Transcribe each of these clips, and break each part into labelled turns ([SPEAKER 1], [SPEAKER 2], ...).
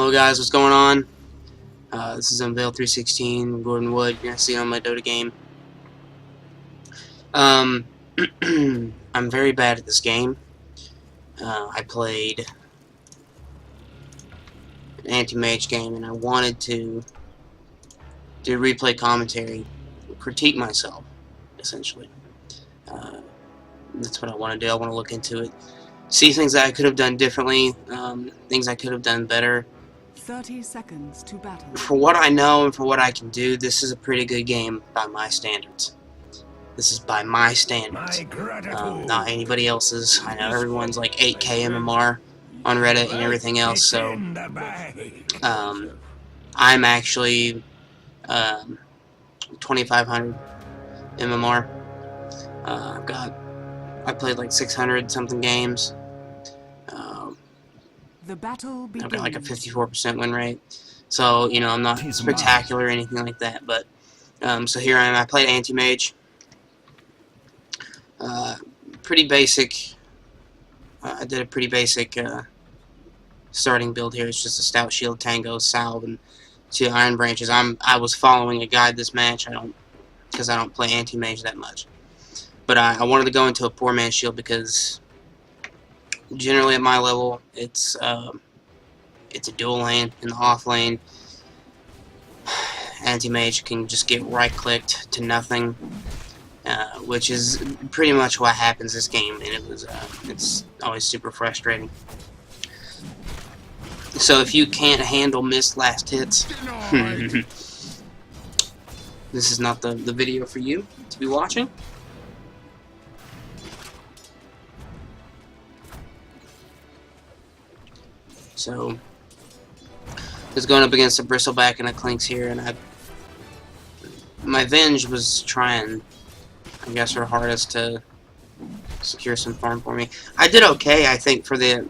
[SPEAKER 1] Hello guys, what's going on? This is Unveil 316, Gordon Wood. You're gonna see it on my Dota game. I'm very bad at this game. I played an Anti-Mage game, and I wanted to do replay commentary, critique myself, essentially. That's what I want to do. I want to look into it, see things that I could have done differently, things I could have done better.
[SPEAKER 2] 30 seconds to battle.
[SPEAKER 1] For what I know and for what I can do, this is a pretty good game by my standards. This is by my standards, not anybody else's. I know everyone's like 8K MMR on Reddit and everything else, so I'm actually 2,500 MMR. I played like 600 something games.
[SPEAKER 2] The battle begins.
[SPEAKER 1] I've got like a 54% win rate, so you know I'm not spectacular or anything like that. But so here I am. I played Anti-Mage. Pretty basic. I did a pretty basic starting build here. It's just a Stout Shield, Tango, Salve, and 2 Iron Branches. I was following a guide this match. Because I don't play Anti-Mage that much. But I wanted to go into a poor man shield because generally at my level it's a dual lane. In the off lane, Anti-Mage can just get right clicked to nothing. Which is pretty much what happens this game, and it's always super frustrating. So if you can't handle missed last hits, this is not the video for you to be watching. So it's going up against a Bristleback and a Clinks here, and my Venge was trying, I guess, her hardest to secure some farm for me. I did okay, I think, for the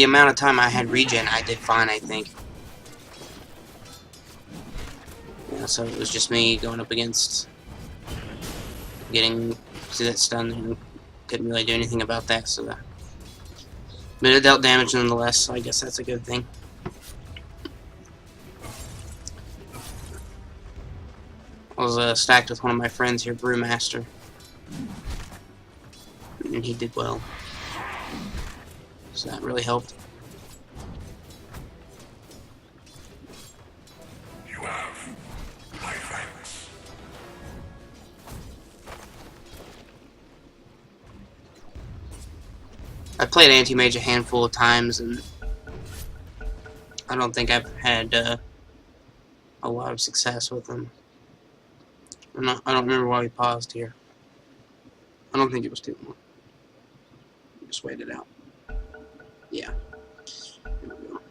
[SPEAKER 1] amount of time I had regen. I did fine, I think. Yeah, so it was just me going up against getting that stun and couldn't really do anything about that. So, but it dealt damage nonetheless. So I guess that's a good thing. I was stacked with one of my friends here, Brewmaster, and he did well, so that really helped.
[SPEAKER 3] You have my thanks.
[SPEAKER 1] I played Anti-Mage a handful of times, and I don't think I've had a lot of success with them. I don't remember why we paused here. I don't think it was too long. Just wait it out. Yeah. Here we go.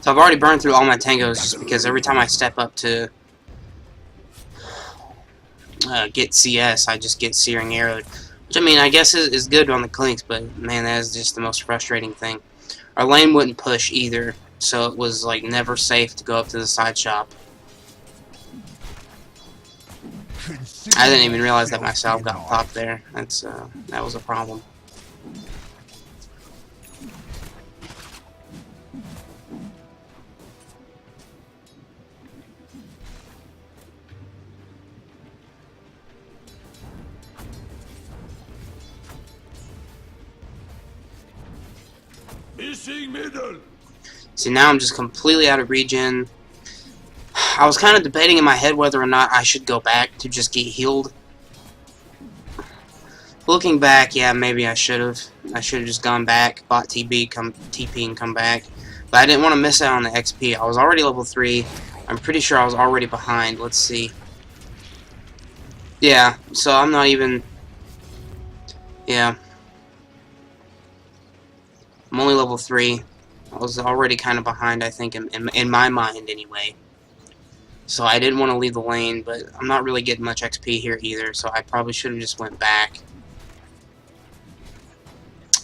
[SPEAKER 1] So I've already burned through all my tangos just because every time I step up to get CS, I just get Searing Arrowed. Which, I mean, I guess is good on the Clinks, but man, that is just the most frustrating thing. Our lane wouldn't push either, so it was like never safe to go up to the side shop. I didn't even realize that my salve got popped there. That was a problem.
[SPEAKER 3] Missing middle.
[SPEAKER 1] See, now I'm just completely out of regen. I was kind of debating in my head whether or not I should go back to just get healed. Looking back, yeah, maybe I should have. I should have just gone back, bought TP and come back. But I didn't want to miss out on the XP. I was already level 3. I'm pretty sure I was already behind. Let's see. Yeah, so I'm not even... Yeah. I'm only level 3. I was already kind of behind, I think, in my mind, anyway. So I didn't want to leave the lane, but I'm not really getting much XP here either, so I probably should have just went back.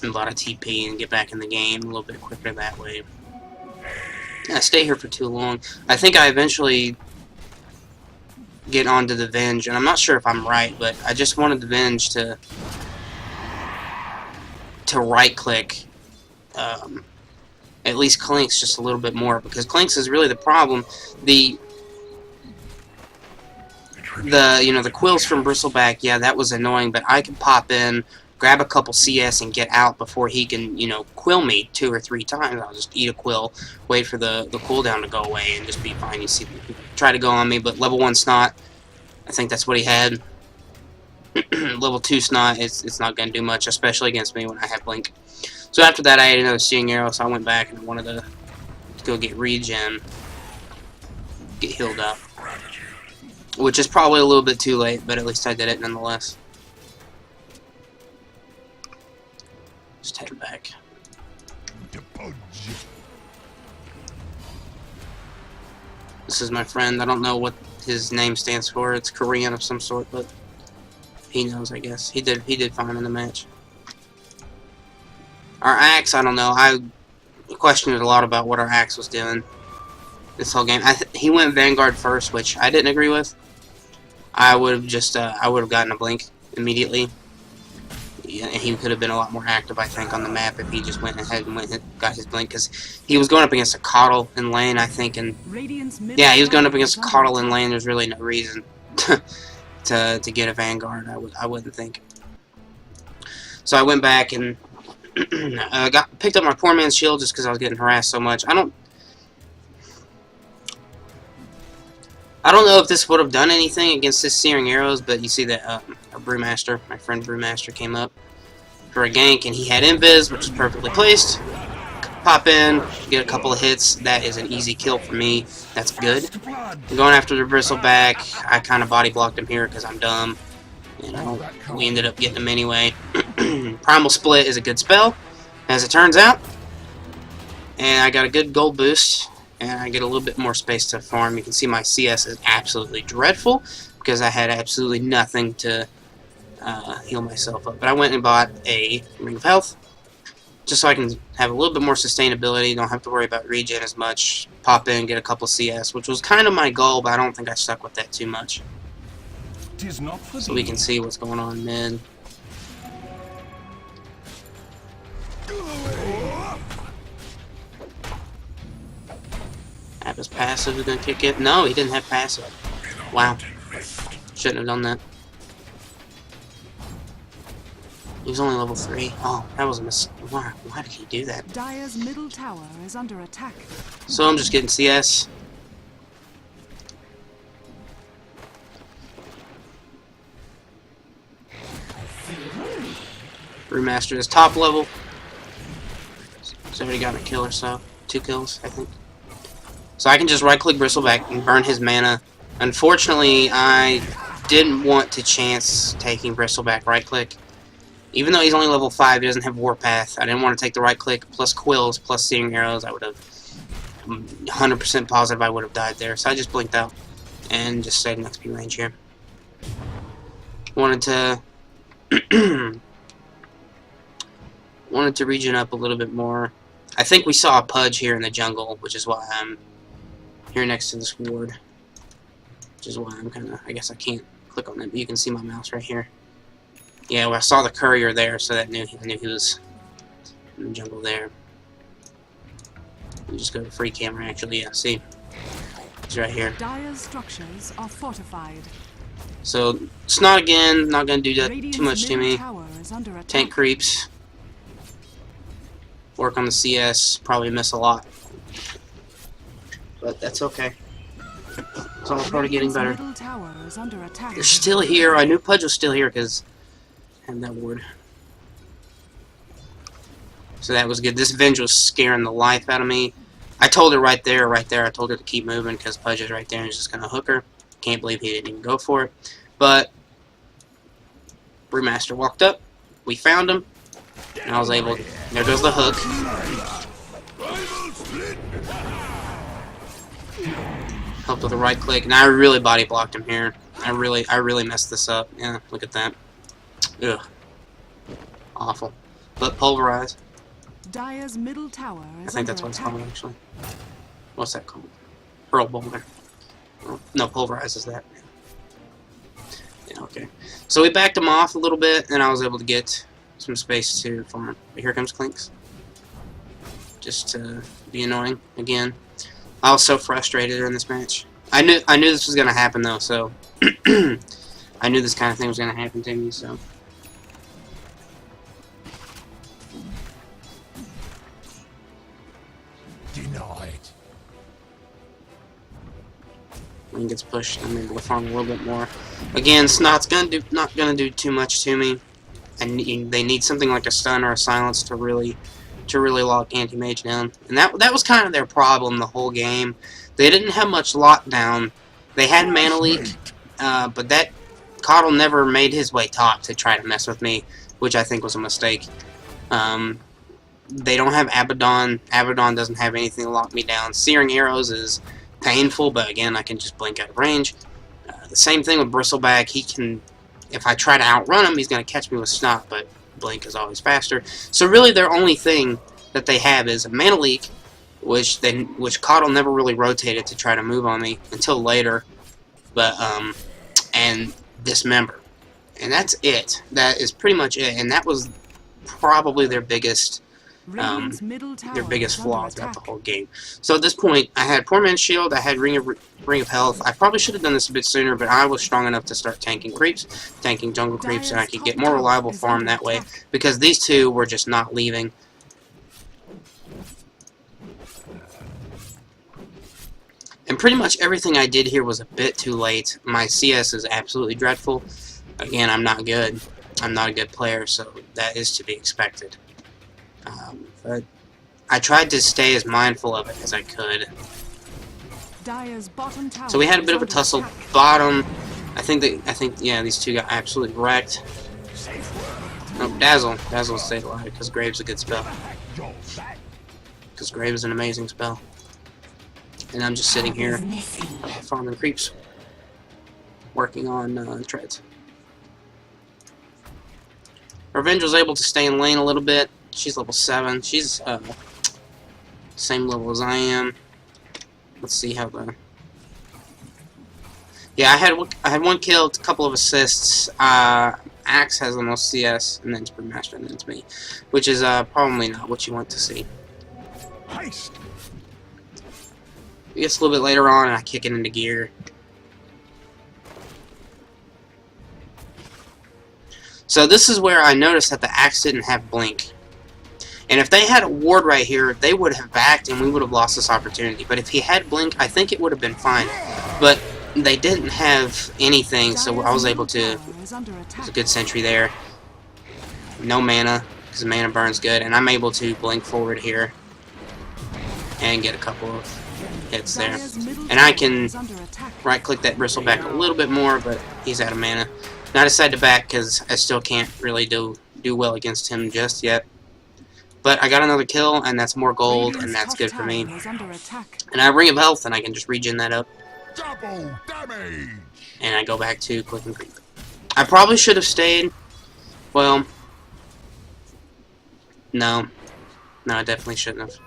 [SPEAKER 1] and bought a TP and get back in the game a little bit quicker that way. I stay here for too long. I think I eventually get onto the Venge, and I'm not sure if I'm right, but I just wanted the Venge to right-click at least Clinks just a little bit more, because Clinks is really the problem. The quills from Bristleback, yeah, that was annoying, but I can pop in, grab a couple CS, and get out before he can, quill me 2 or 3 times. I'll just eat a quill, wait for the cooldown to go away, and just be fine. You see, try to go on me, but level 1 Snot, I think that's what he had. Level 2 Snot, it's not going to do much, especially against me when I have Blink. So after that, I had another Seeing Arrow, so I went back and I wanted to go get regen, get healed up. Which is probably a little bit too late, but at least I did it nonetheless. Just head back. This is my friend. I don't know what his name stands for. It's Korean of some sort, but he knows, I guess. He did fine in the match. Our axe, I don't know. I questioned a lot about what our axe was doing this whole game. He went Vanguard first, which I didn't agree with. I would have just I would have gotten a Blink immediately. Yeah, and he could have been a lot more active, I think, on the map if he just went ahead and got his Blink, because he was going up against a Coddle in lane, I think, and yeah, he was going up against a Coddle in lane. There's really no reason to get a Vanguard. I wouldn't think. So I went back and picked up my poor man's shield just because I was getting harassed so much. I don't know if this would have done anything against his Searing Arrows, but you see that a Brewmaster, my friend Brewmaster, came up for a gank, and he had Invis, which is perfectly placed. Pop in, get a couple of hits. That is an easy kill for me. That's good. Going after the Bristleback, I kind of body blocked him here because I'm dumb. We ended up getting him anyway. Primal Split is a good spell, as it turns out. And I got a good gold boost, and I get a little bit more space to farm. You can see my CS is absolutely dreadful, because I had absolutely nothing to heal myself up. But I went and bought a Ring of Health, just so I can have a little bit more sustainability, don't have to worry about regen as much, pop in, get a couple CS, which was kind of my goal, but I don't think I stuck with that too much. So we can see what's going on mid. Have his passive is gonna kick it. No, he didn't have passive. Wow. Shouldn't have done that. He was only level 3. Oh, that was a mistake. Why did he do that?
[SPEAKER 2] Dire's middle tower is under attack.
[SPEAKER 1] So I'm just getting CS. Remaster is top level. He's already gotten a kill or so. 2 kills, I think. So I can just right-click Bristleback and burn his mana. Unfortunately, I didn't want to chance taking Bristleback right-click. Even though he's only level 5, he doesn't have Warpath. I didn't want to take the right-click plus Quills plus Searing Arrows. I would have 100% positive I would have died there. So I just blinked out and just stayed in XP range here. Wanted to regen up a little bit more. I think we saw a Pudge here in the jungle, which is why I'm here next to this ward. Which is why I'm kind of, I guess I can't click on it, but you can see my mouse right here. Yeah, well, I saw the courier there, so that I knew he was in the jungle there. You just go to free camera, actually. Yeah, see, he's right here.
[SPEAKER 2] Dire's structures are fortified.
[SPEAKER 1] So Snot again, not gonna do that too much to me. Tank creeps. Work on the CS, probably miss a lot. But that's okay. It's all part of getting better. They're still here. I knew Pudge was still here because I had that ward. So that was good. This Venge was scaring the life out of me. I told her right there. I told her to keep moving because Pudge is right there and he's just going to hook her. Can't believe he didn't even go for it. But Brewmaster walked up. We found him. And I was able to... There goes the hook. Helped with the right click. And I really body blocked him here. I really messed this up. Yeah, look at that. Ugh. Awful. But pulverize.
[SPEAKER 2] Dire's middle tower
[SPEAKER 1] I
[SPEAKER 2] is
[SPEAKER 1] think
[SPEAKER 2] under
[SPEAKER 1] that's what it's
[SPEAKER 2] attack.
[SPEAKER 1] called, actually. What's that called? Pearl boulder. Oh, no, pulverize is that. Yeah, okay. So we backed him off a little bit, and I was able to get some space to farm. But here comes Clinks. Just to be annoying again. I was so frustrated in this match. I knew this was gonna happen though, so I knew this kind of thing was gonna happen to me, so.
[SPEAKER 3] Denied.
[SPEAKER 1] When it gets pushed, I'm able to farm a little bit more. Again, Snot's not gonna do too much to me. And they need something like a stun or a silence to really lock Anti-Mage down. And that was kind of their problem the whole game. They didn't have much lockdown. They had mana leak, but that Coddle never made his way top to try to mess with me, which I think was a mistake. They don't have Abaddon. Abaddon doesn't have anything to lock me down. Searing Arrows is painful, but again, I can just blink out of range. The same thing with Bristleback. He can, if I try to outrun him, he's going to catch me with Snot, but Blink is always faster. So really, their only thing that they have is a mana leak, which Coddle never really rotated to try to move on me until later, but and Dismember, and that's it. That is pretty much it, and that was probably their biggest flaw throughout the whole game. So at this point, I had Poor Man's Shield, I had Ring of Health. I probably should have done this a bit sooner, but I was strong enough to start tanking creeps, tanking jungle creeps, and I could get more reliable farm that way, because these two were just not leaving. And pretty much everything I did here was a bit too late. My CS is absolutely dreadful. Again, I'm not good. I'm not a good player, so that is to be expected. But I tried to stay as mindful of it as I could. So we had a bit of a tussle. Bottom, I think yeah, these two got absolutely wrecked. Oh, Dazzle stayed alive because Grave's a good spell. Because Grave is an amazing spell. And I'm just sitting here farming creeps, working on treads. Revenge was able to stay in lane a little bit. She's level 7. She's same level as I am. Let's see how the... Yeah, I had one kill, a couple of assists. Axe has the most CS, and then it's Brewmaster, and then it's me, which is probably not what you want to see.
[SPEAKER 3] Heist.
[SPEAKER 1] It gets a little bit later on, and I kick it into gear. So this is where I noticed that the Axe didn't have Blink. And if they had a ward right here, they would have backed, and we would have lost this opportunity. But if he had Blink, I think it would have been fine. But they didn't have anything, so I was able to... There's a good sentry there. No mana, because mana burn's good, and I'm able to blink forward here and get a couple of hits there. And I can right-click that Bristleback a little bit more, but he's out of mana. And I decided to back because I still can't really do well against him just yet. But I got another kill, and that's more gold, and that's good for me. And I have Ring of Health, and I can just regen that up.
[SPEAKER 3] Double damage.
[SPEAKER 1] And I go back to click and creep. I probably should have stayed. Well, no, I definitely shouldn't have.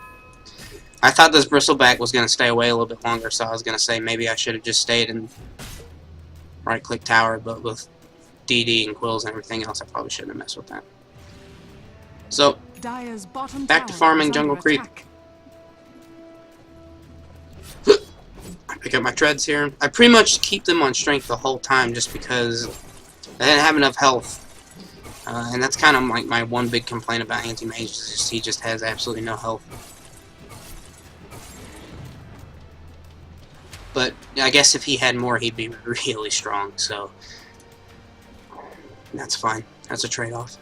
[SPEAKER 1] I thought this Bristleback was going to stay away a little bit longer, so I was going to say maybe I should have just stayed and right-click tower, but with DD and quills and everything else, I probably shouldn't have messed with that. So, back to farming jungle creep. I pick up my treads here. I pretty much keep them on strength the whole time just because I didn't have enough health. And that's kind of like my one big complaint about Anti-Mage, is just he just has absolutely no health. But I guess if he had more, he'd be really strong, so that's fine. That's a trade-off.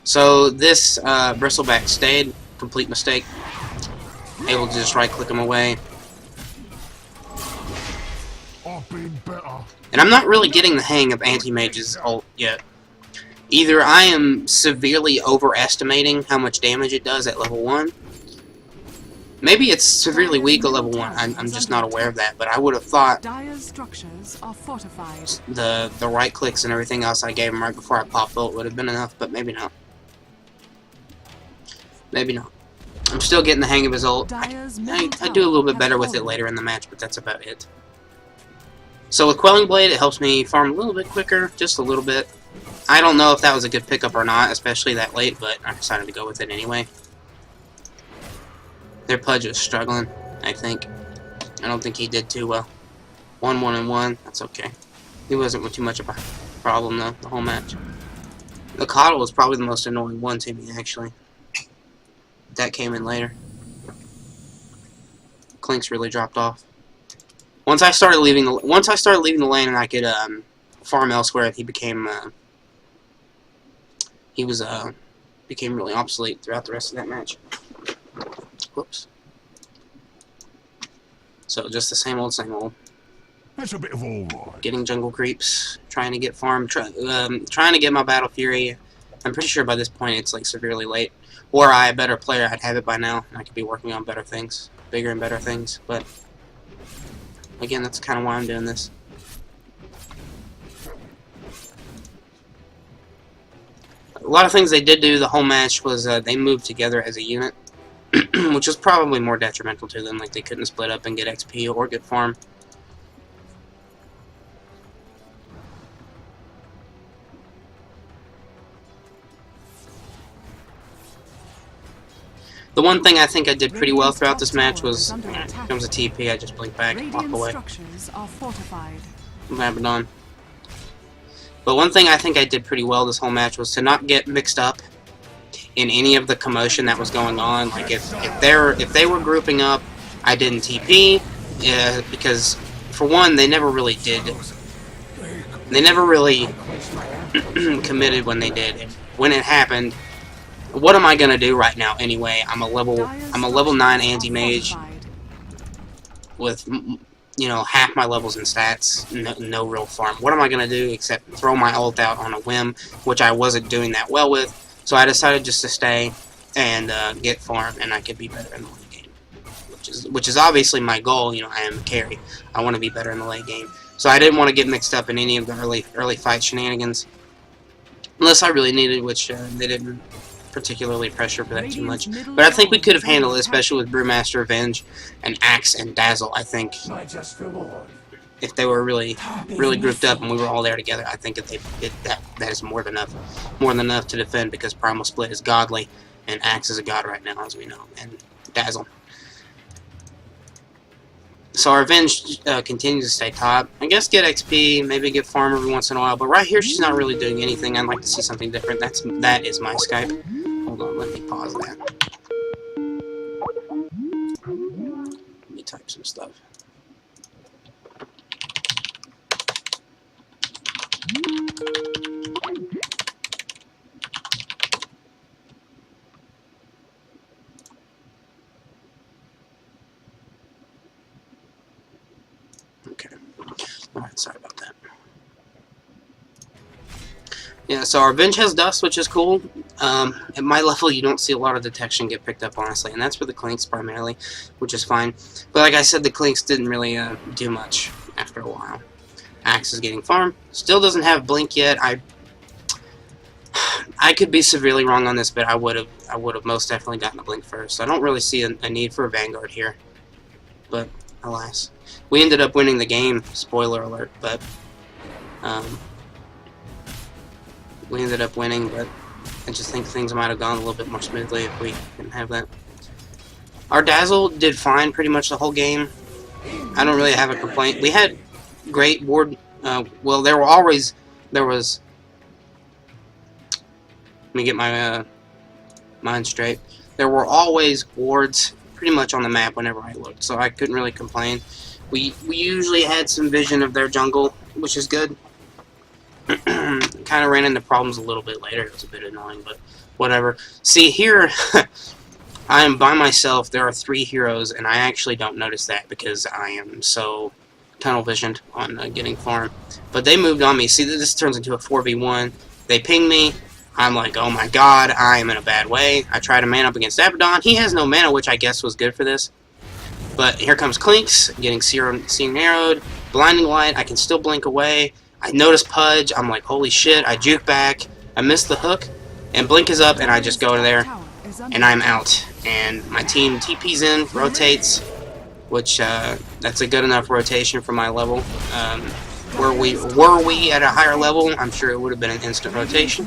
[SPEAKER 1] So this Bristleback stayed. Complete mistake. Able to just right-click him away. And I'm not really getting the hang of Anti-Mage's ult yet. Either I am severely overestimating how much damage it does at level 1. Maybe it's severely weak at level 1. I'm just not aware of that. But I would have thought the right clicks and everything else I gave him right before I popped ult would have been enough. But maybe not. Maybe not. I'm still getting the hang of his ult.
[SPEAKER 2] Dire's
[SPEAKER 1] I
[SPEAKER 2] middle
[SPEAKER 1] do a little
[SPEAKER 2] tower
[SPEAKER 1] bit better with it
[SPEAKER 2] fallen.
[SPEAKER 1] later in the match, but that's about it. So with Quelling Blade, it helps me farm a little bit quicker, just a little bit. I don't know if that was a good pickup or not, especially that late, but I decided to go with it anyway. Their Pudge is struggling, I think. I don't think he did too well. 1-1-1, that's okay. He wasn't too much of a problem, though, the whole match. The Coddle was probably the most annoying one to me, actually. That came in later. Clink's really dropped off. Once I started leaving the lane and I could farm elsewhere, he became became really obsolete throughout the rest of that match. Whoops. So just the same old, same old.
[SPEAKER 3] That's a bit of all right.
[SPEAKER 1] Getting jungle creeps, trying to get farm, trying to get my Battle Fury. I'm pretty sure by this point it's like severely late. Were I a better player, I'd have it by now, and I could be working on better things, bigger and better things. But again, that's kind of why I'm doing this. A lot of things they did do the whole match was they moved together as a unit, which was probably more detrimental to them. Like they couldn't split up and get XP or get farm. The one thing I think I did pretty well throughout this match was, when it comes to TP, I just blink back and walk
[SPEAKER 2] Radiant
[SPEAKER 1] away.
[SPEAKER 2] structures are fortified.
[SPEAKER 1] Abaddon. But one thing I think I did pretty well this whole match was to not get mixed up in any of the commotion that was going on. Like if they were grouping up, I didn't TP because for one, they never really did. They never really committed when they did. When it happened, what am I gonna do right now anyway? I'm a level 9 Anti-Mage with, you know, half my levels in stats, no real farm. What am I gonna do except throw my ult out on a whim, which I wasn't doing that well with. So I decided just to stay and get farm, and I could be better in the late game, which is obviously my goal. You know, I am a carry. I want to be better in the late game, so I didn't want to get mixed up in any of the early fight shenanigans, unless I really needed, which they didn't particularly pressure for that too much. But I think we could have handled it, especially with Brewmaster Revenge and Axe and Dazzle. I think if they were really grouped up and we were all there together, I think if they did that is more than enough to defend, because Primal Split is godly and Axe is a god right now, as we know, and Dazzle. So our Revenge continues to stay top. I guess get XP, maybe get farm every once in a while, but right here she's not really doing anything. I'd like to see something different. That is my Skype. Hold on, let me pause that. Let me type some stuff. Okay. Alright, sorry about that. Yeah, so our Revenge has dust, which is cool. At my level, you don't see a lot of detection get picked up, honestly, and that's for the Clinks primarily, which is fine. But like I said, the Clinks didn't really do much after a while. Axe is getting farm. Still doesn't have Blink yet. I could be severely wrong on this, but I would have most definitely gotten a Blink first. I don't really see a need for a Vanguard here, but alas. We ended up winning the game, spoiler alert, but we ended up winning, but I just think things might have gone a little bit more smoothly if we didn't have that. Our Dazzle did fine pretty much the whole game. I don't really have a complaint. We had great ward, well, there was, let me get my mind straight. There were always wards pretty much on the map whenever I looked, so I couldn't really complain. We usually had some vision of their jungle, which is good. Kind of ran into problems a little bit later. It was a bit annoying, but whatever. See, here, I am by myself. There are 3 heroes, and I actually don't notice that because I am so tunnel visioned on getting farm. But they moved on me. See, this turns into a 4v1. They ping me. I'm like, oh my god, I am in a bad way. I try to man up against Abaddon. He has no mana, which I guess was good for this. But here comes Clinks, getting seeing narrowed. Blinding Light, I can still blink away. I notice Pudge, I'm like, holy shit, I juke back, I miss the hook, and Blink is up, and I just go to there, and I'm out. And my team TP's in, rotates, which that's a good enough rotation for my level. Were we at a higher level, I'm sure it would have been an instant rotation.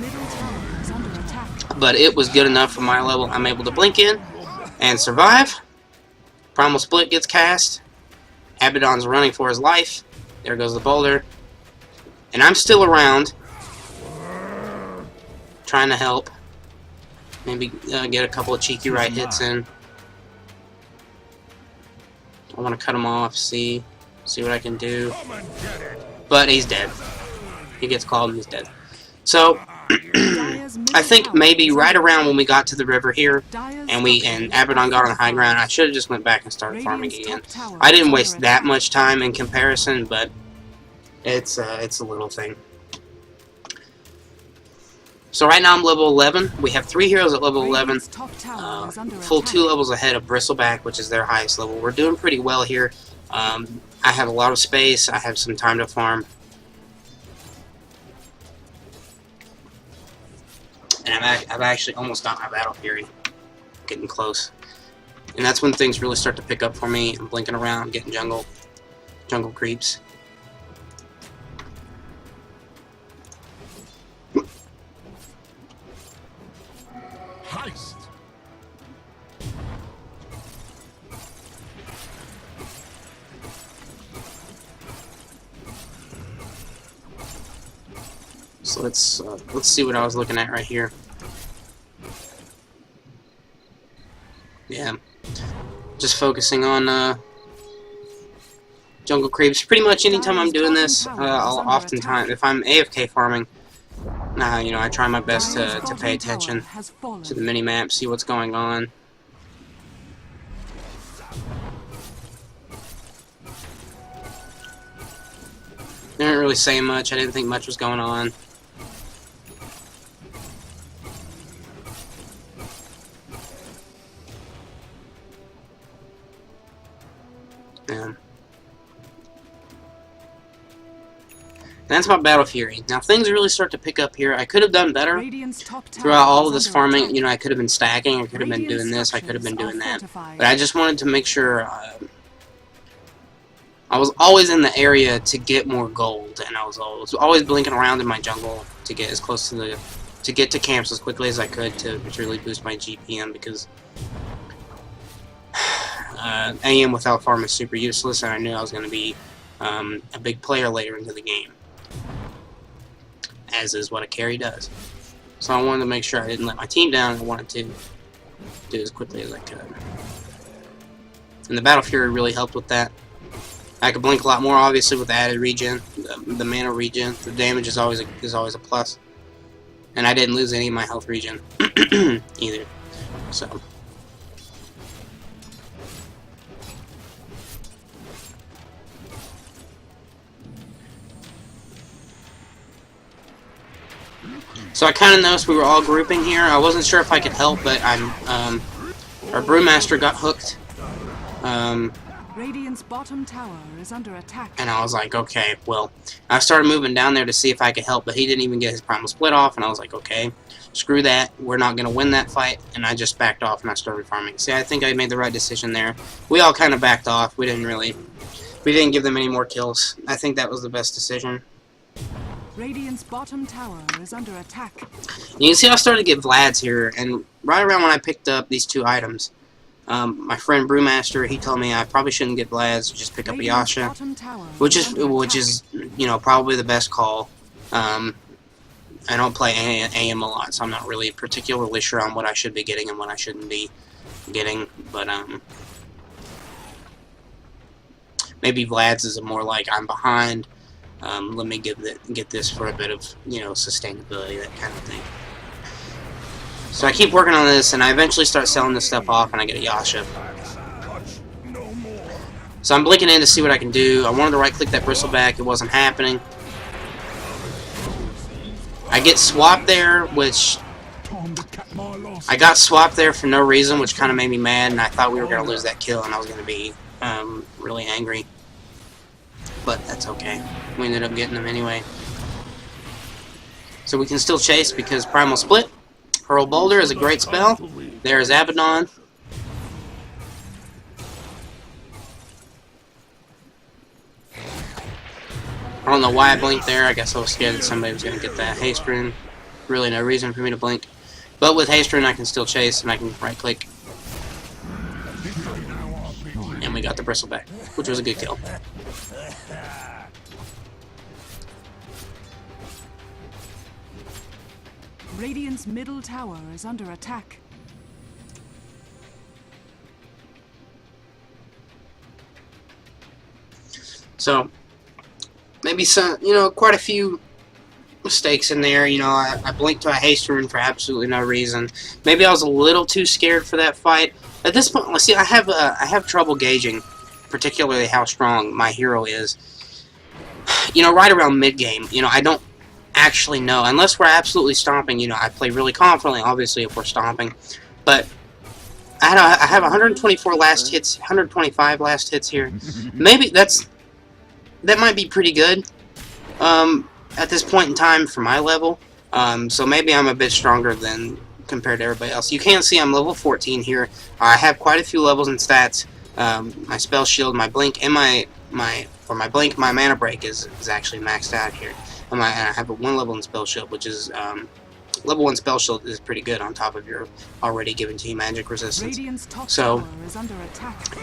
[SPEAKER 1] But it was good enough for my level. I'm able to blink in and survive. Primal Split gets cast. Abaddon's running for his life. There goes the boulder. And I'm still around, trying to help. Maybe get a couple of cheeky right hits in. I want to cut him off, see what I can do. But he's dead. He gets called and he's dead. So I think maybe right around when we got to the river here, and Abaddon got on the high ground, I should have just went back and started farming again. I didn't waste that much time in comparison, but it's a little thing. So right now I'm level 11. We have 3 heroes at level 11, full 2 levels ahead of Bristleback, which is their highest level. We're doing pretty well here. I have a lot of space. I have some time to farm. And I've actually almost got my Battle Fury. Getting close. And that's when things really start to pick up for me. I'm blinking around, getting jungle creeps.
[SPEAKER 3] Heist.
[SPEAKER 1] So let's see what I was looking at right here. Yeah, just focusing on jungle creeps. Pretty much anytime I'm doing this, I'll oftentimes, if I'm AFK farming, you know, I try my best to pay attention to the mini-map, see what's going on. They didn't really say much. I didn't think much was going on. Yeah. That's my Battle Fury. Now things really start to pick up here. I could have done better throughout all of this farming. You know, I could have been stacking. I could have been doing this. I could have been doing that. But I just wanted to make sure I was always in the area to get more gold, and I was always blinking around in my jungle to get as close to get to camps as quickly as I could to really boost my GPM, because AM without farm is super useless, and I knew I was going to be a big player later into the game, as is what a carry does. So I wanted to make sure I didn't let my team down. I wanted to do as quickly as I could, and the Battle Fury really helped with that. I could blink a lot more, obviously, with the added regen, the mana regen. The damage is always a plus, and I didn't lose any of my health regen either. So. So I kind of noticed we were all grouping here. I wasn't sure if I could help, but our Brewmaster got hooked.
[SPEAKER 2] Radiant's bottom tower is under attack.
[SPEAKER 1] And I was like, okay, well, I started moving down there to see if I could help, but he didn't even get his Primal Split off, and I was like, okay, screw that. We're not going to win that fight, and I just backed off and I started farming. See, I think I made the right decision there. We all kind of backed off. We didn't give them any more kills. I think that was the best decision.
[SPEAKER 2] Radiant's bottom tower is under attack.
[SPEAKER 1] You can see I started to get Vlads here, and right around when I picked up these 2 items, my friend Brewmaster, he told me I probably shouldn't get Vlads, just pick up a Yasha, which is you know, probably the best call. I don't play AM a lot, so I'm not really particularly sure on what I should be getting and what I shouldn't be getting, but maybe Vlad's is more like I'm behind. Let me get this for a bit of, you know, sustainability, that kind of thing. So I keep working on this, and I eventually start selling this stuff off, and I get a Yasha. So I'm blinking in to see what I can do. I wanted to right-click that Bristleback. It wasn't happening. I get swapped there, which I got swapped there for no reason, which kind of made me mad, and I thought we were going to lose that kill, and I was going to be really angry. But that's okay. We ended up getting them anyway. So we can still chase because Primal Split. Hurl Boulder is a great spell. There's Abaddon. I don't know why I blinked there. I guess I was scared that somebody was going to get that haste rune. Really no reason for me to blink. But with haste rune I can still chase and I can right click. And we got the bristleback, which was a good kill.
[SPEAKER 2] Radiant's middle tower is under attack.
[SPEAKER 1] So, maybe some, quite a few mistakes in there. I blinked to a haste rune for absolutely no reason. Maybe I was a little too scared for that fight. At this point, let's see, I have trouble gauging, particularly how strong my hero is. Right around mid game, I don't actually know unless we're absolutely stomping. I play really confidently, obviously, if we're stomping, but I have 124 last hits, 125 last hits here. Maybe that might be pretty good at this point in time for my level. So maybe I'm a bit stronger than compared to everybody else. You can see I'm level 14 here. I have quite a few levels and stats. My spell shield, my blink, and my blink, my mana break is actually maxed out here. And I have a 1 level in spell shield, which is level 1 spell shield is pretty good on top of your already given to you magic resistance. So,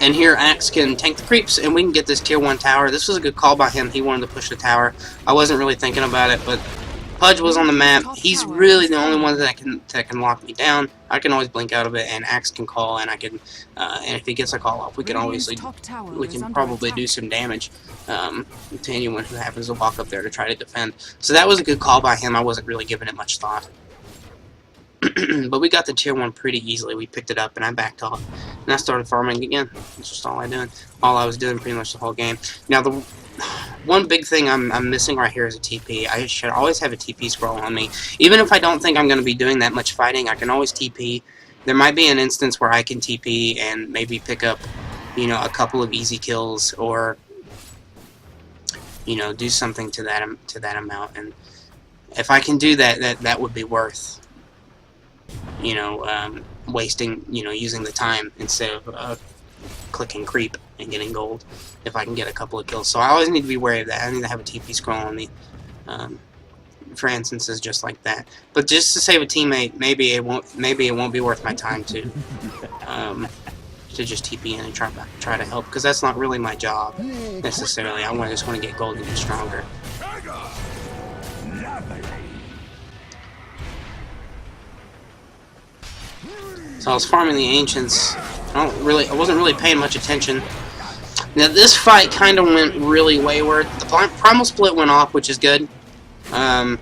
[SPEAKER 1] and here Axe can tank the creeps, and we can get this tier 1 tower. This was a good call by him. He wanted to push the tower. I wasn't really thinking about it, but Pudge was on the map. He's really the only one that can lock me down. I can always blink out of it, and Axe can call, and I can, and if he gets a call off, we can probably do some damage to anyone who happens to walk up there to try to defend. So that was a good call by him. I wasn't really giving it much thought. But we got the tier 1 pretty easily. We picked it up, and I backed off, and I started farming again. That's just all I was doing pretty much the whole game. Now the one big thing I'm missing right here is a TP. I should always have a TP scroll on me. Even if I don't think I'm going to be doing that much fighting, I can always TP. There might be an instance where I can TP and maybe pick up, a couple of easy kills, or do something to that amount. And if I can do that, that would be worth, wasting, using the time instead of clicking creep and getting gold if I can get a couple of kills. So I always need to be wary of that. I need to have a TP scroll on me for instances just like that. But just to save a teammate, maybe it won't be worth my time to just TP in and try to help, because that's not really my job necessarily. I just want to get gold and get stronger. So I was farming the Ancients. I wasn't really paying much attention. Now this fight kind of went really wayward. The Primal Split went off, which is good. And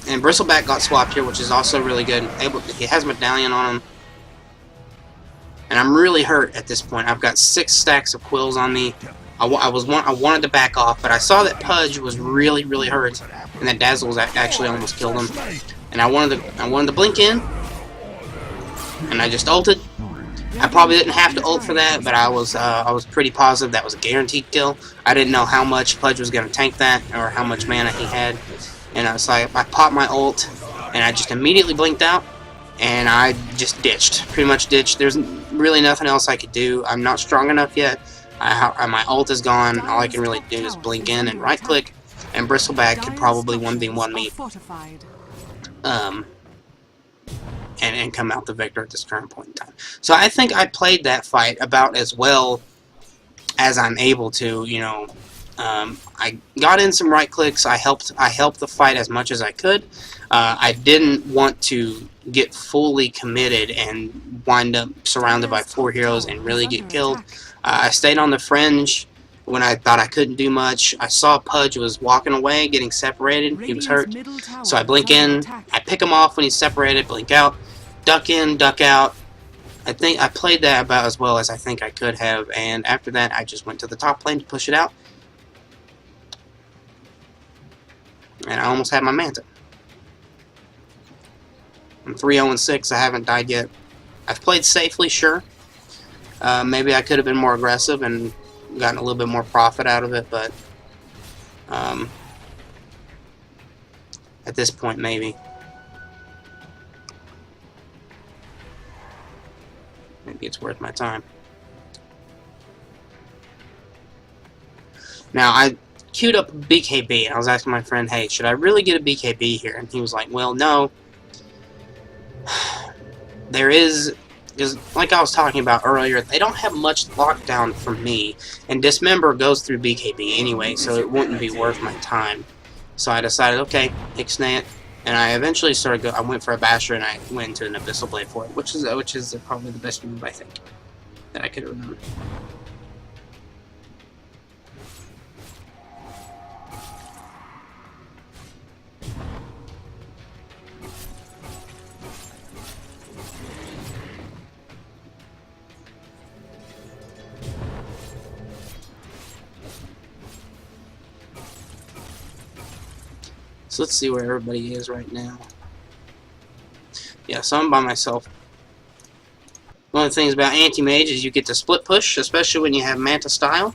[SPEAKER 1] Bristleback got swapped here, which is also really good. He has Medallion on him. And I'm really hurt at this point. I've got 6 stacks of quills on me. I wanted to back off, but I saw that Pudge was really, really hurt, and that Dazzle actually almost killed him. And I wanted to blink in, and I just ulted. I probably didn't have to ult for that, but I was pretty positive that was a guaranteed kill. I didn't know how much Pudge was going to tank that, or how much mana he had. And I was like, I popped my ult, and I just immediately blinked out, and I just ditched. Pretty much ditched. There's really nothing else I could do. I'm not strong enough yet. My ult is gone. All I can really do is blink in and right click, and Bristleback could probably 1v1 me. And come out the victor at this current point in time. So I think I played that fight about as well as I'm able to. I got in some right clicks. I helped the fight as much as I could. I didn't want to get fully committed and wind up surrounded by 4 heroes and really get killed. I stayed on the fringe when I thought I couldn't do much. I saw Pudge was walking away, getting separated. He was hurt. So I blink in. I pick him off when he's separated, blink out. Duck in, duck out. I think I played that about as well as I think I could have. And after that, I just went to the top lane to push it out. And I almost had my Manta. I'm 3-0-6. I haven't died yet. I've played safely, sure. Maybe I could have been more aggressive and gotten a little bit more profit out of it, but at this point, maybe. worth my time. Now, I queued up a BKB. I was asking my friend, hey, should I really get a BKB here? And he was like, well, no. There is, because like I was talking about earlier, they don't have much lockdown for me. And Dismember goes through BKB anyway, so it wouldn't be worth my time. So I decided, okay, Ixnay. And I eventually I went for a Basher, and I went into an Abyssal Blade for it, which is probably the best move, I think, that I could remember. So let's see where everybody is right now. Yeah, so I'm by myself. One of the things about Anti-Mage is you get to split push, especially when you have Manta style.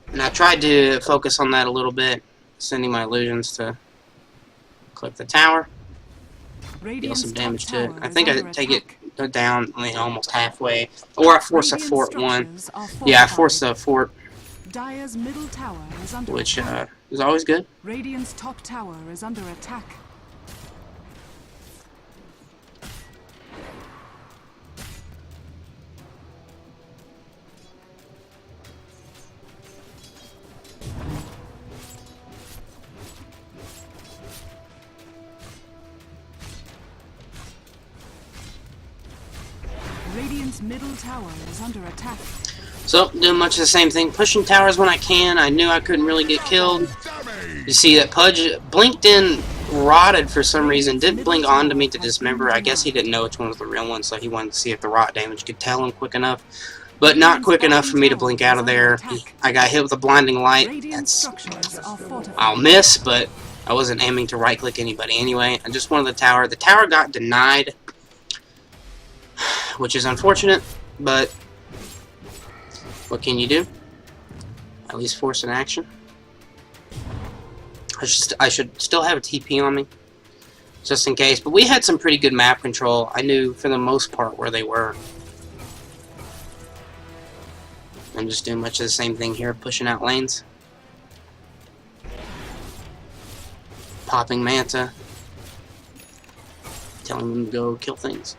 [SPEAKER 1] And I tried to focus on that a little bit, sending my illusions to clip the tower, deal some damage to it. I think I take it down almost halfway, or I force a fort one. Yeah, I forced a fort,
[SPEAKER 2] Dire's middle tower is under
[SPEAKER 1] which
[SPEAKER 2] attack.
[SPEAKER 1] is always good.
[SPEAKER 2] Radiant's top tower is under attack. Radiant's middle tower is under attack.
[SPEAKER 1] So, doing much of the same thing. Pushing towers when I can. I knew I couldn't really get killed. You see that Pudge blinked in, rotted for some reason. Didn't blink on to me to Dismember. I guess he didn't know which one was the real one, so he wanted to see if the rot damage could tell him quick enough. But not quick enough for me to blink out of there. I got hit with a blinding light. I'll miss, but I wasn't aiming to right-click anybody anyway. I just wanted the tower. The tower got denied, which is unfortunate, but what can you do? At least force an action. I should still have a TP on me, just in case. But we had some pretty good map control. I knew for the most part where they were. I'm just doing much of the same thing here, pushing out lanes. Popping Manta. Telling them to go kill things.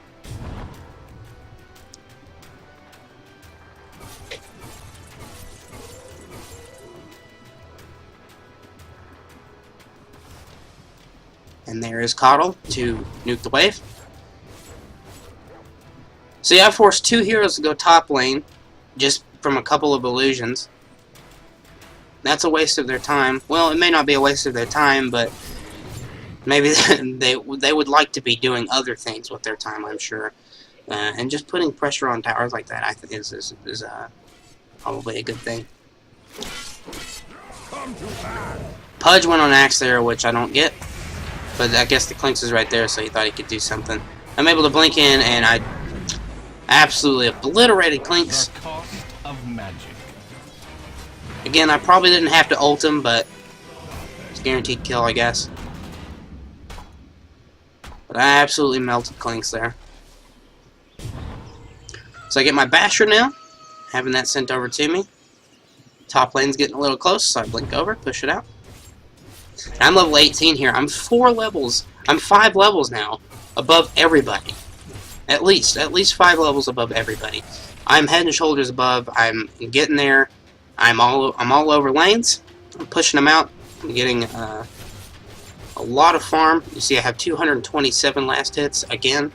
[SPEAKER 1] And there is Coddle to nuke the wave. So yeah, I forced two heroes to go top lane, just from a couple of illusions. That's a waste of their time. Well, it may not be a waste of their time, but maybe they would like to be doing other things with their time, I'm sure. And just putting pressure on towers like that, I think, is probably a good thing. Pudge went on Axe there, which I don't get. But I guess the Clinks is right there, so he thought he could do something. I'm able to blink in, and I absolutely obliterated Clinks.
[SPEAKER 3] The cost of magic.
[SPEAKER 1] Again, I probably didn't have to ult him, but it's a guaranteed kill, I guess. But I absolutely melted Clinks there. So I get my Basher now, having that sent over to me. Top lane's getting a little close, so I blink over, push it out. I'm level 18 here. I'm 5 levels now above everybody. At least 5 levels above everybody. I'm head and shoulders above. I'm getting there. I'm all over lanes. I'm pushing them out. I'm getting a lot of farm. You see, I have 227 last hits. Again,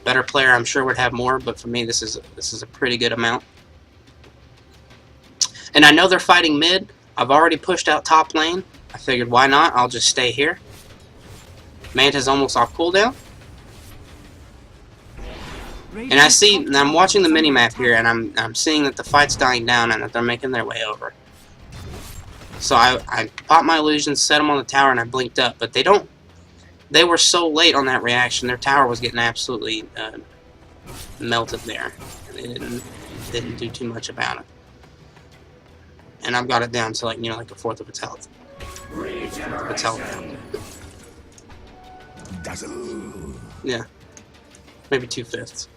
[SPEAKER 1] better player I'm sure would have more, but for me this is a pretty good amount. And I know they're fighting mid. I've already pushed out top lane. I figured, why not? I'll just stay here. Manta's almost off cooldown. And I see, and I'm watching the minimap here, and I'm seeing that the fight's dying down and that they're making their way over. So I popped my illusions, set them on the tower, and I blinked up. But they were so late on that reaction, their tower was getting absolutely melted there. They didn't do too much about it. And I've got it down to like a fourth of its health. Yeah, maybe 2/5.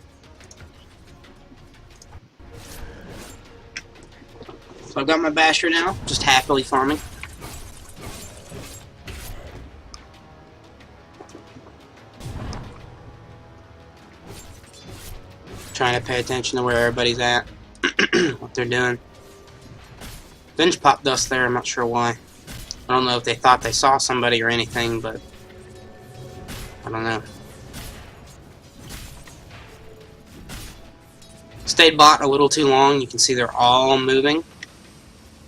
[SPEAKER 1] So I've got my Basher now, just happily farming. Trying to pay attention to where everybody's at, what they're doing. Venge popped dust there, I'm not sure why. I don't know if they thought they saw somebody or anything, but I don't know. Stayed bot a little too long. You can see they're all moving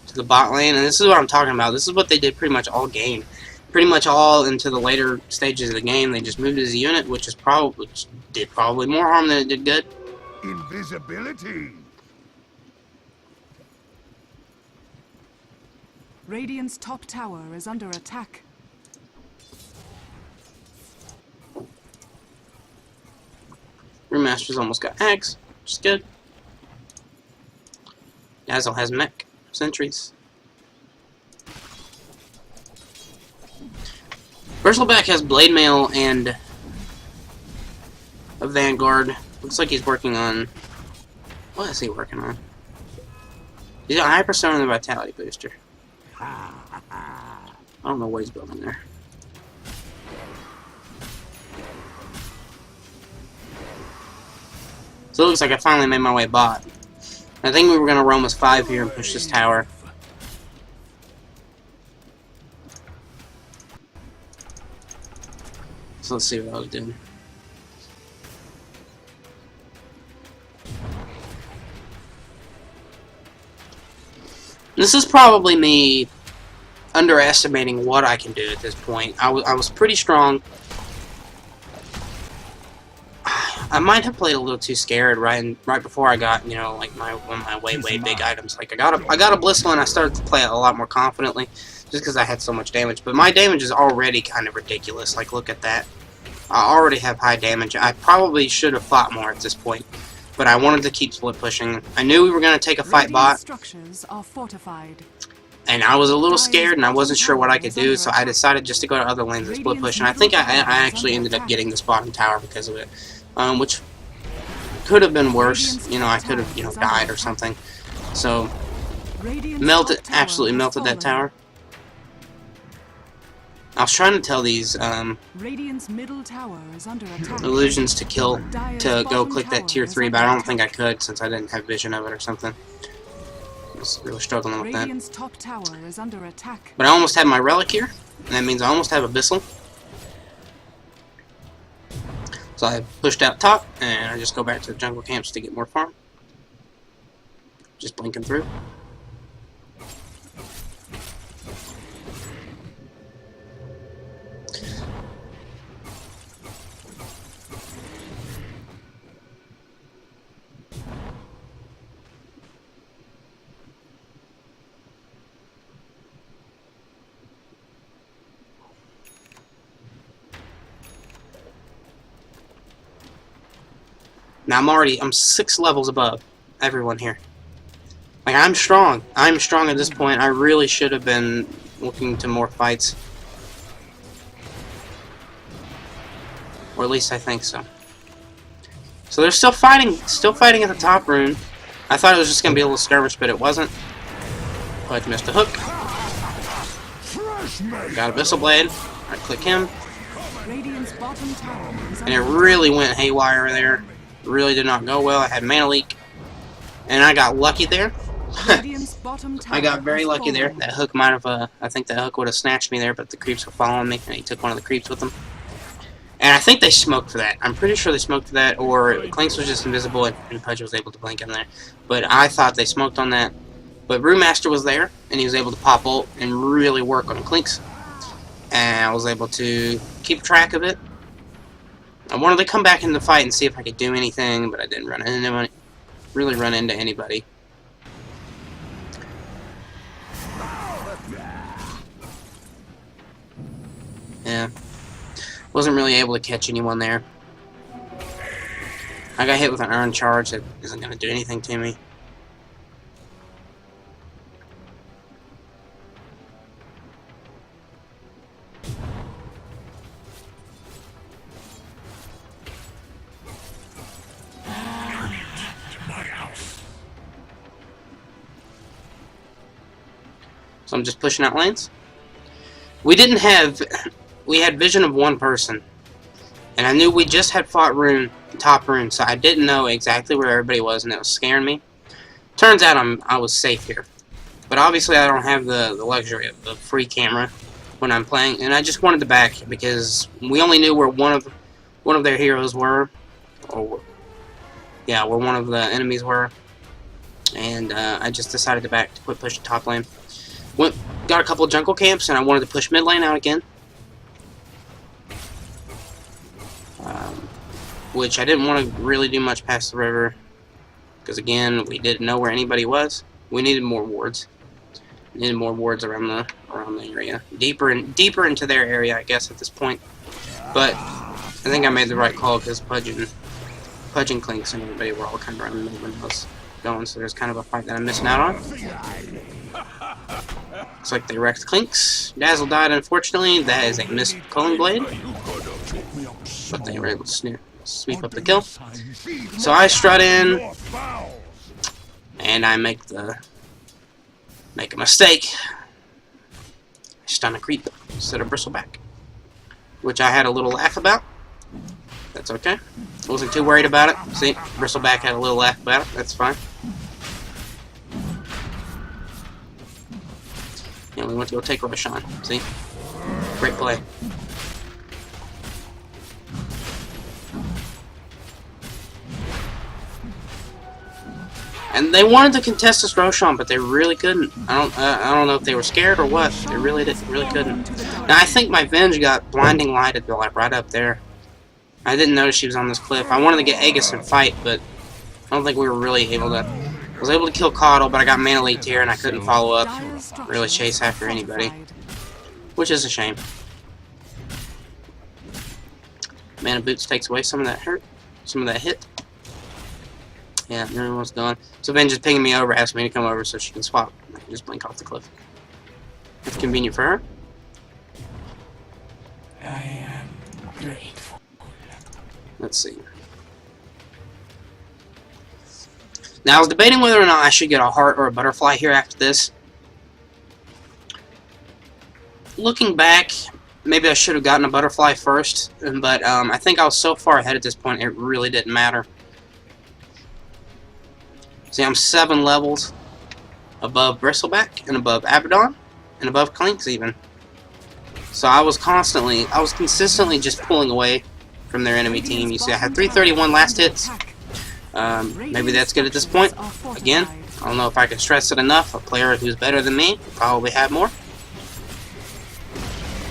[SPEAKER 1] to the bot lane, and this is what I'm talking about. This is what they did pretty much all game. Pretty much all into the later stages of the game. They just moved as a unit, which did probably more harm than it did good.
[SPEAKER 3] Invisibility.
[SPEAKER 2] Radiant's top tower is under attack.
[SPEAKER 1] Brewmaster's almost got axe, which is good. Dazzle has mech sentries. Bristleback has blade mail and a vanguard. Looks like he's working on. What is he working on? He's got Hyperstone and the Vitality Booster. I don't know what he's building there. So it looks like I finally made my way bot. I think we were going to roam as 5 here and push this tower. So let's see what I was doing. This is probably me underestimating what I can do at this point. I was pretty strong. I might have played a little too scared right before I got, you know, like one of my way big items. Like I got a Blissful and I started to play it a lot more confidently, just because I had so much damage. But my damage is already kind of ridiculous. Like look at that. I already have high damage. I probably should have fought more at this point, but I wanted to keep split pushing. I knew we were going to take a fight bot,
[SPEAKER 2] Structures are fortified.
[SPEAKER 1] and I was a little scared and I wasn't sure what I could do, so I decided just to go to other lanes and split push. And I think I actually ended up getting this bottom tower because of it, which could have been worse. You know, I could have, you know, died or something. So absolutely melted that tower. I was trying to tell these
[SPEAKER 2] Radiant's middle tower is under attack.
[SPEAKER 1] illusions to go click that tier 3, but I don't think I could since I didn't have vision of it or something. I was really struggling with that.
[SPEAKER 2] Radiant's top tower is under attack.
[SPEAKER 1] But I almost have my relic here, and that means I almost have Abyssal. So I pushed out top, and I just go back to the jungle camps to get more farm. Just blinking through. Now I'm 6 levels above everyone here. Like I'm strong. I'm strong at this point. I really should have been looking to more fights. Or at least I think so. So they're still fighting at the top rune. I thought it was just gonna be a little skirmish, but it wasn't. Pudge missed a hook. Got Abyssal Blade. Alright, click him.
[SPEAKER 2] Radiant's bottom tower is
[SPEAKER 1] And it
[SPEAKER 2] under
[SPEAKER 1] really went haywire there. Really did not go well. I had mana leak. And I got lucky there.
[SPEAKER 2] Radiant's bottom tower
[SPEAKER 1] I got very
[SPEAKER 2] has
[SPEAKER 1] lucky there.
[SPEAKER 2] fallen.
[SPEAKER 1] That hook might have, I think that hook would have snatched me there, but the creeps were following me, and he took one of the creeps with him. And I think they smoked for that. I'm pretty sure they smoked for that, or Clinks was just invisible and Pudge was able to blink in there. But I thought they smoked on that. But Brewmaster was there, and he was able to pop ult and really work on Clinks. And I was able to keep track of it. I wanted to come back in the fight and see if I could do anything, but I didn't really run into anybody. Yeah. Wasn't really able to catch anyone there. I got hit with an iron charge that isn't going to do anything to me. So I'm just pushing out lanes. We had vision of one person. And I knew we just had fought top rune, so I didn't know exactly where everybody was, and it was scaring me. Turns out I was safe here. But obviously I don't have the luxury of the free camera when I'm playing, and I just wanted to back because we only knew where one of their heroes were, or yeah, where one of the enemies were, and I just decided to back to quit pushing top lane. Got a couple of jungle camps, and I wanted to push mid lane out again, which I didn't want to really do much past the river, because again, we didn't know where anybody was. We needed more wards. Needed more wards around the area, deeper into their area, I guess at this point. But I think I made the right call because Pudge and Clinks and everybody were all kind of around the middle when I was going. So there's kind of a fight that I'm missing out on. Looks like they wrecked Clinks. Dazzle died, unfortunately. That is a missed Culling Blade, but they were able to sweep up the kill. So I strut in, and I make a mistake. I stun a creep instead of Bristleback, which I had a little laugh about. That's okay. Wasn't too worried about it. See, Bristleback had a little laugh about it. That's fine. And we went to go take Roshan. See? Great play. And they wanted to contest this Roshan, but they really couldn't. I don't know if they were scared or what. They really couldn't. Now I think my Venge got blinding lighted like right up there. I didn't notice she was on this cliff. I wanted to get Aegis and fight, but I don't think we were really able to. I was able to kill Caudle, but I got mana leaked here and I couldn't follow up, really chase after anybody, which is a shame. Mana Boots takes away some of that hit. Yeah, everyone's gone. So Venge is pinging me over, asking me to come over so she can swap. I can just blink off the cliff. That's convenient for her.
[SPEAKER 4] I am grateful.
[SPEAKER 1] Let's see. Now I was debating whether or not I should get a heart or a butterfly here after this. Looking back, maybe I should have gotten a butterfly first, but I think I was so far ahead at this point it really didn't matter. See, I'm 7 levels above Bristleback and above Abaddon and above Clinks even. So I was consistently just pulling away from their enemy team. You see, I had 331 last hits. Maybe that's good at this point. Again, I don't know if I can stress it enough. A player who's better than me will probably have more.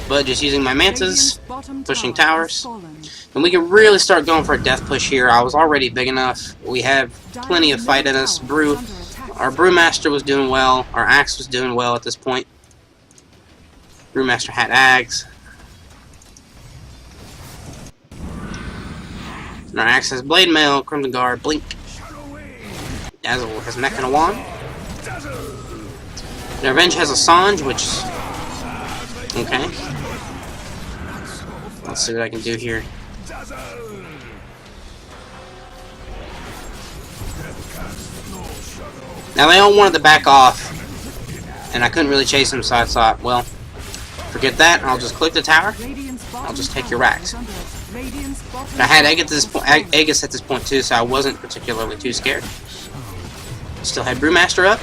[SPEAKER 1] But just using my mantas, pushing towers, and we can really start going for a death push here. I was already big enough. We have plenty of fight in us. Our Brewmaster was doing well. Our Axe was doing well at this point. Brewmaster had Ags. And our Axe has Blade Mail, Crimson Guard, Blink. Dazzle has Mech and a Wand. And our Venge has a Sange, which... Okay. Let's see what I can do here. Now they all wanted to back off, and I couldn't really chase them, so I thought, well, forget that, I'll just click the tower, I'll just take your racks. I had Aegis at this point too, so I wasn't particularly too scared. Still had Brewmaster up.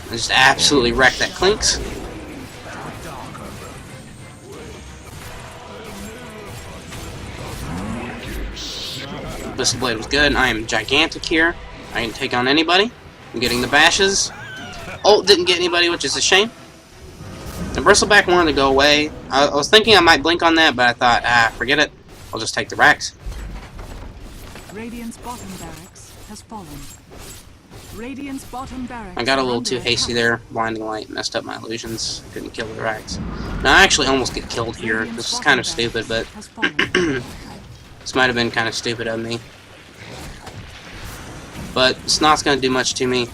[SPEAKER 1] I just absolutely wrecked that Clinks. This blade was good. I am gigantic here. I can take on anybody. I'm getting the bashes. Ult didn't get anybody, which is a shame. The Bristleback wanted to go away. I was thinking I might blink on that, but I thought, forget it. I'll just take the racks.
[SPEAKER 2] Radiant's bottom barracks has fallen. Radiant's bottom barracks.
[SPEAKER 1] I got a little too hasty there. Blinding light messed up my illusions. Couldn't kill the racks. Now I actually almost get killed here. This is kind of stupid, but this might have been kind of stupid of me. But it's not going to do much to me.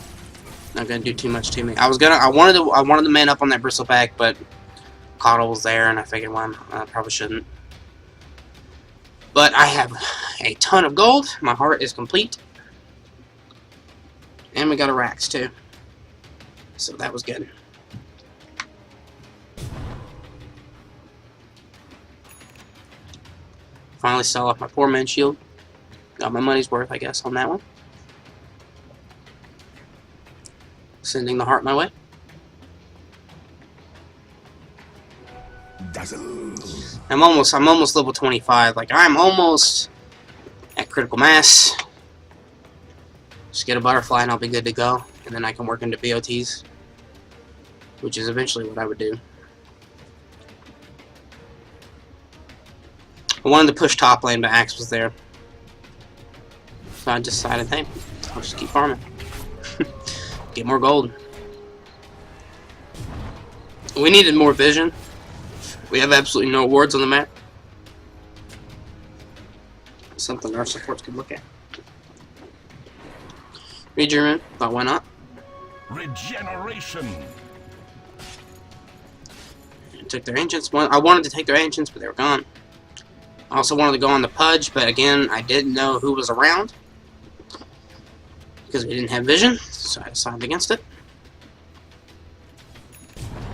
[SPEAKER 1] Not going to do too much to me. I wanted to man up on that Bristleback, but Caudle was there, and I figured, well, I probably shouldn't. But I have a ton of gold. My heart is complete. And we got a Rax too. So that was good. Finally sell off my poor man's shield. Got my money's worth, I guess, on that one. Sending the heart my way. I'm almost level 25. Like, I'm almost at critical mass. Just get a butterfly and I'll be good to go. And then I can work into BOTs. Which is eventually what I would do. I wanted to push top lane, but Axe was there. So I decided, hey, I'll just keep farming. Get more gold. We needed more vision. We have absolutely no wards on the map. Something our supports could look at. Regerman, thought why not?
[SPEAKER 3] Regeneration.
[SPEAKER 1] Took their ancients. I wanted to take their ancients, but they were gone. I also wanted to go on the Pudge, but again, I didn't know who was around because we didn't have vision, so I decided against it.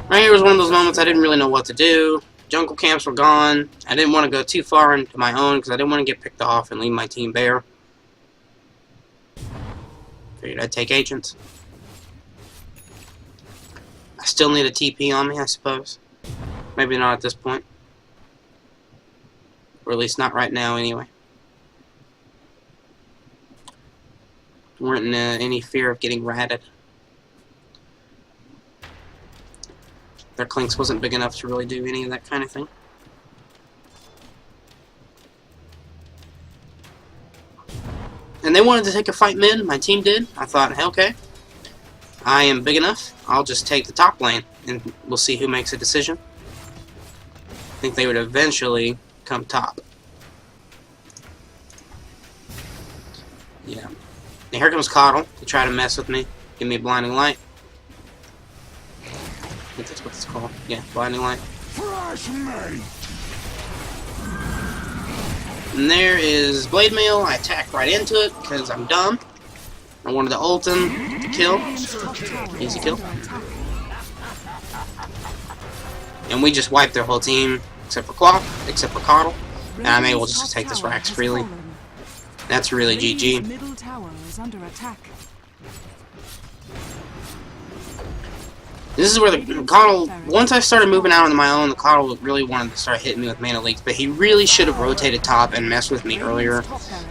[SPEAKER 1] Right here was one of those moments I didn't really know what to do. Jungle camps were gone. I didn't want to go too far into my own because I didn't want to get picked off and leave my team bare. Figured I'd take ancients. I still need a TP on me, I suppose. Maybe not at this point. Or at least not right now, anyway. Weren't in any fear of getting ratted. Their Clinks wasn't big enough to really do any of that kind of thing. And they wanted to take a fight mid. My team did. I thought, hey, okay. I am big enough. I'll just take the top lane, and we'll see who makes a decision. I think they would eventually come top. Yeah. Now here comes Coddle to try to mess with me. Give me a blinding light. I think that's what it's called. Yeah, blinding light. And there is Blade Mail. I attack right into it because I'm dumb. I wanted to ult him to kill. Easy kill. And we just wiped their whole team, except for Coddle. And I'm able just to take this Rax freely. That's really GG.
[SPEAKER 2] Middle tower is under attack.
[SPEAKER 1] This is where the Coddle, once I started moving out on my own, the Coddle really wanted to start hitting me with mana leaks, but he really should have rotated top and messed with me earlier.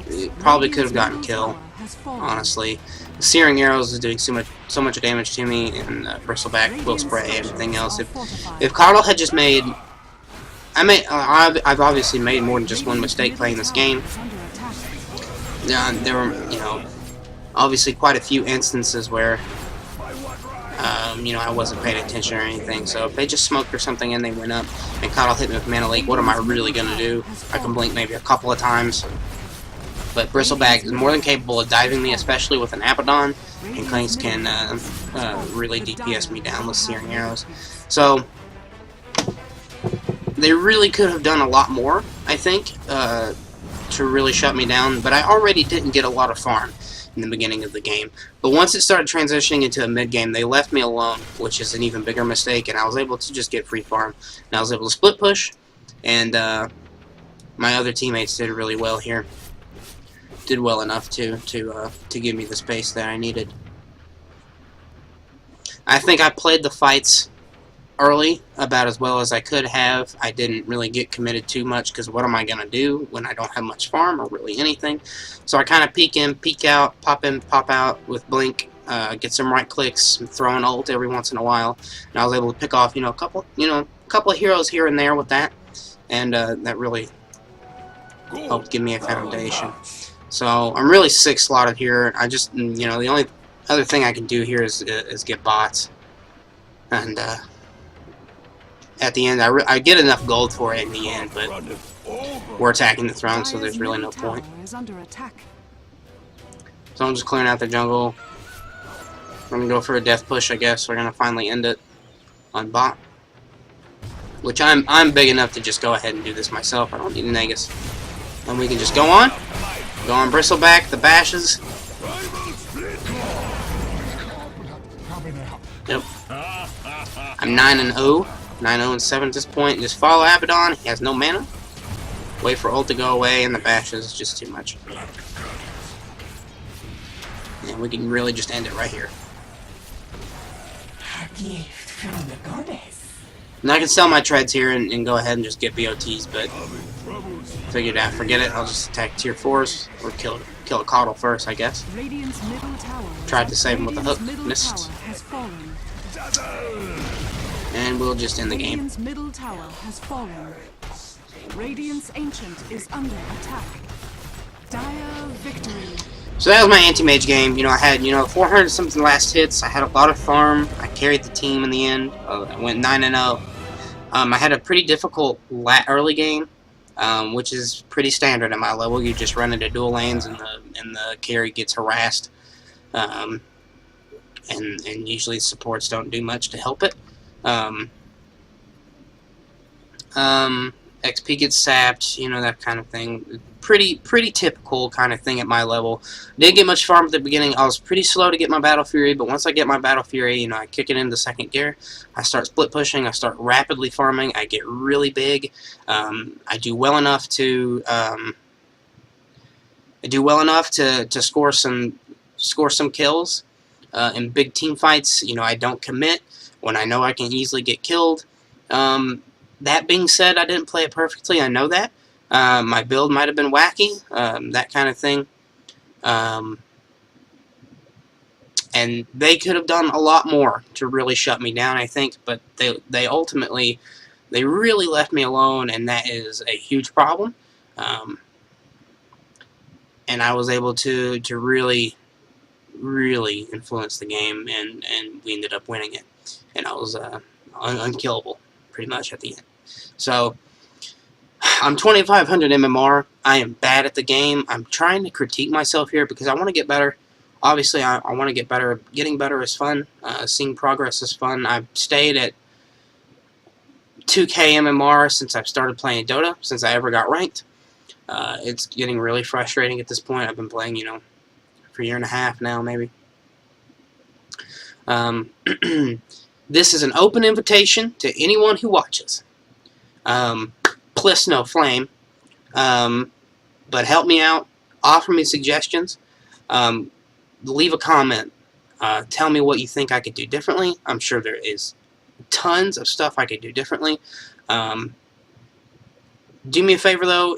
[SPEAKER 1] It probably could have gotten kill, honestly. The Searing Arrows is doing so much damage to me, and Bristleback will spray everything else. If Coddle had just made... I've obviously made more than just one mistake playing this game. There were, obviously quite a few instances where, I wasn't paying attention or anything. So if they just smoked or something and they went up and Coddle hit me with Mana Leak, what am I really going to do? I can blink maybe a couple of times. But Bristleback is more than capable of diving me, especially with an Abaddon, and Clinks can really DPS me down with Searing Arrows. So they really could have done a lot more, I think, to really shut me down, but I already didn't get a lot of farm in the beginning of the game. But once it started transitioning into a mid-game, they left me alone, which is an even bigger mistake, and I was able to just get free farm. And I was able to split push, and my other teammates did really well here. Did well enough to give me the space that I needed. I think I played the fights early about as well as I could have. I didn't really get committed too much because what am I going to do when I don't have much farm or really anything? So I kind of peek in, peek out, pop in, pop out with blink, get some right clicks, throw an ult every once in a while, and I was able to pick off a couple of heroes here and there with that, and that really helped give me a foundation. So I'm really 6 slotted here. I just the only other thing I can do here is get bots, and at the end, I get enough gold for it in the end, but we're attacking the throne, so there's really no point. So I'm just clearing out the jungle. I'm gonna go for a death push, I guess. We're gonna finally end it on bot, which I'm big enough to just go ahead and do this myself. I don't need a Negus, and we can just go on Bristleback, the bashes. Yep. I'm 9-0. 9-0-7 at this point. Just follow Abaddon. He has no mana. Wait for ult to go away, and the bashes is just too much. And we can really just end it right here.
[SPEAKER 4] A gift from the goddess.
[SPEAKER 1] And I can sell my treads here and go ahead and just get BOTs, but figured out, forget it. I'll just attack tier 4s or kill a Coddle first, I guess.
[SPEAKER 2] Radiant's middle tower.
[SPEAKER 1] Tried to save him with a hook,
[SPEAKER 2] Radiant's middle
[SPEAKER 1] missed.
[SPEAKER 2] tower has fallen.
[SPEAKER 1] And we'll just end the game.
[SPEAKER 2] Radiant's middle tower has fallen. Radiant's ancient is under attack. Dire victory.
[SPEAKER 1] So that was my anti-mage game. You know, I had, 400 something last hits. I had a lot of farm. I carried the team in the end. I went 9-0. I had a pretty difficult early game, which is pretty standard at my level. You just run into dual lanes and the carry gets harassed. And usually supports don't do much to help it. XP gets sapped, that kind of thing. Pretty typical kind of thing at my level. Didn't get much farm at the beginning. I was pretty slow to get my Battle Fury, but once I get my Battle Fury, I kick it into second gear. I start split pushing. I start rapidly farming. I get really big. I do well enough to score some kills in big team fights. I don't commit when I know I can easily get killed. That being said, I didn't play it perfectly. I know that. My build might have been wacky, that kind of thing. And they could have done a lot more to really shut me down, I think. But they ultimately, they really left me alone, and that is a huge problem. And I was able to really influence the game, and we ended up winning it. And I was unkillable, pretty much, at the end. So, I'm 2,500 MMR. I am bad at the game. I'm trying to critique myself here because I want to get better. Obviously, I want to get better. Getting better is fun. Seeing progress is fun. I've stayed at 2K MMR since I've started playing Dota, since I ever got ranked. It's getting really frustrating at this point. I've been playing, for a year and a half now, maybe. This is an open invitation to anyone who watches. Plus no flame, but help me out, offer me suggestions, leave a comment, tell me what you think I could do differently. I'm sure there is tons of stuff I could do differently. Do me a favor though,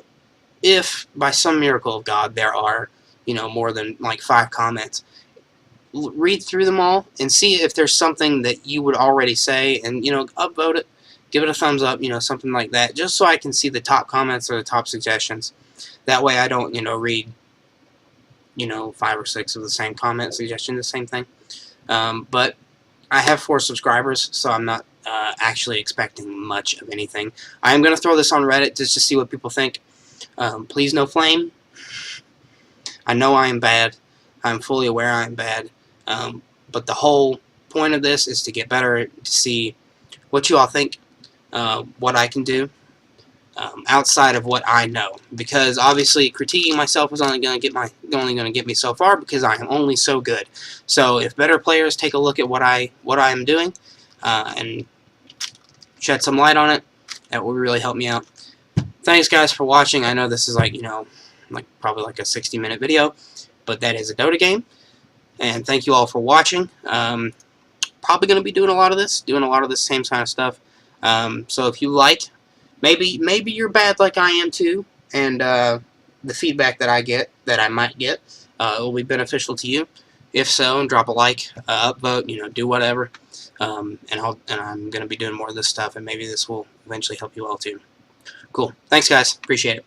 [SPEAKER 1] if by some miracle of God there are, more than like 5 comments, read through them all and see if there's something that you would already say, and upvote it. Give it a thumbs up, something like that, just so I can see the top comments or the top suggestions. That way I don't, read, 5 or 6 of the same comment suggestion, the same thing. But I have 4 subscribers, so I'm not actually expecting much of anything. I am going to throw this on Reddit just to see what people think. Please no flame. I know I am bad. I'm fully aware I am bad. But the whole point of this is to get better, to see what you all think. What I can do outside of what I know, because obviously critiquing myself is only going to get me so far, because I am only so good. So if better players take a look at what I am doing and shed some light on it, that will really help me out. Thanks guys for watching. I know this is like probably like a 60-minute video, but that is a Dota game, and thank you all for watching. Probably going to be doing a lot of this same kind of stuff. So if you like, maybe you're bad like I am too, and the feedback that I might get, will be beneficial to you. If so, drop a like, upvote, do whatever, and I'm gonna be doing more of this stuff, and maybe this will eventually help you all too. Cool. Thanks guys. Appreciate it.